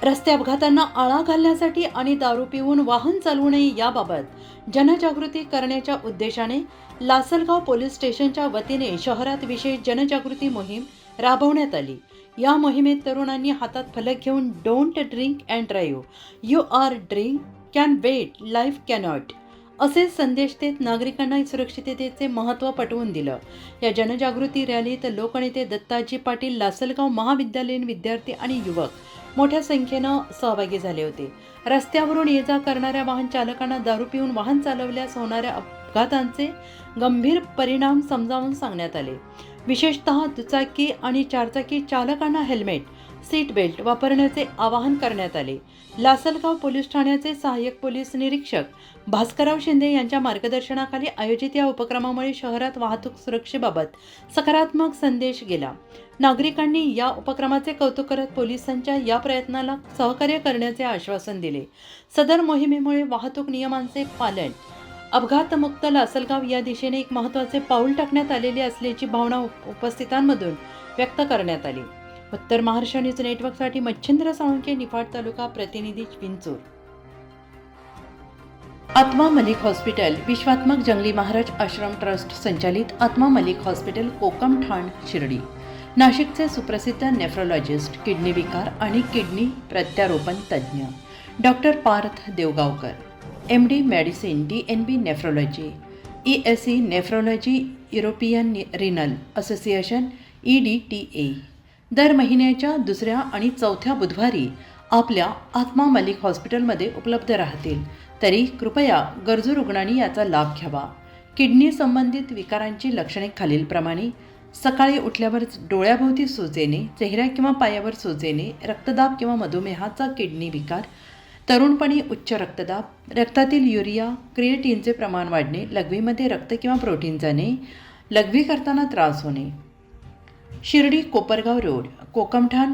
रस्ते अपघातांना आळा घालण्यासाठी आणि दारू पिऊन वाहन चालवू नये याबाबत जनजागृती करण्याच्या उद्देशाने लासलगाव पोलीस स्टेशनच्या वतीने शहरात विशेष जनजागृती मोहीम राबवण्यात आली। या मोहिमेत तरुणांनी हातात फलक घेऊन don't drink and drive, you are drink can wait, life cannot असे संदेश देत नागरिकांना सुरक्षिततेचे महत्त्व पटवून दिलं। या जनजागृती रॅलीत लोकनेते दत्ताजी पाटील, लासलगाव महाविद्यालयीन विद्यार्थी आणि युवक मोठ्या संख्येनं सहभागी झाले होते। रस्त्यावरून ये जा करणाऱ्या वाहन चालकांना दारू पिऊन वाहन चालवल्यास होणाऱ्या अपघातांचे गंभीर परिणाम समजावून सांगण्यात आले। विशेषतः दुचाकी आणि चारचाकी चालकांना हेल्मेट, सीट बेल्ट वापरण्याचे आवाहन करण्यात आले। लासलगाव पोलीस ठाण्याचे सहाय्यक पोलीस निरीक्षक भास्करराव शिंदे यांच्या मार्गदर्शनाखाली आयोजित या उपक्रमामुळे शहरात वाहतूक सुरक्षेबाबत सकारात्मक संदेश गेला। नागरिकांनी या उपक्रमाचे कौतुक करत पोलिसांच्या या प्रयत्नाला सहकार्य करण्याचे आश्वासन दिले। सदर मोहिमेमुळे वाहतूक नियमांचे पालन, अपघातमुक्त लासलगाव या दिशेने एक महत्त्वाचे पाऊल टाकण्यात आलेले असल्याची भावना उपस्थितांमधून व्यक्त करण्यात आली। उत्तर महाराष्ट्र न्यूज नेटवर्कसाठी मच्छिंद्र साळुंखे, निफाड तालुका प्रतिनिधी, विंचूर। आत्मा मलिक हॉस्पिटल विश्वात्मक जंगली महाराज आश्रम ट्रस्ट संचालित आत्मा मलिक हॉस्पिटल, कोकम ठाण, शिर्डी। नाशिकचे सुप्रसिद्ध नेफ्रोलॉजिस्ट, किडनी विकार आणि किडनी प्रत्यारोपण तज्ज्ञ doctor Parth Devgaonkar, MD medicine, DNB nephrology, ESE nephrology, European renal association EDTA दर महिन्याच्या दुसऱ्या आणि चौथ्या बुधवारी आपल्या आत्मा मलिक हॉस्पिटलमध्ये उपलब्ध राहतील। तरी कृपया गरजू रुग्णांनी याचा लाभ घ्यावा। किडनी संबंधित विकारांची लक्षणे खालीलप्रमाणे: सकाळी उठल्यावर डोळ्याभोवती सूज येणे, चेहऱ्या किंवा पायावर सूज येणे, रक्तदाब किंवा मधुमेहाचा किडनी विकार, तरुणपणी उच्च रक्तदाब, रक्तातील युरिया क्रिएटिनचे प्रमाण वाढणे, लघवीमध्ये रक्त किंवा प्रोटीन जाणे, लघवी करताना त्रास होणे। शिर्डी कोपरगाव रोड, कोकमठाण,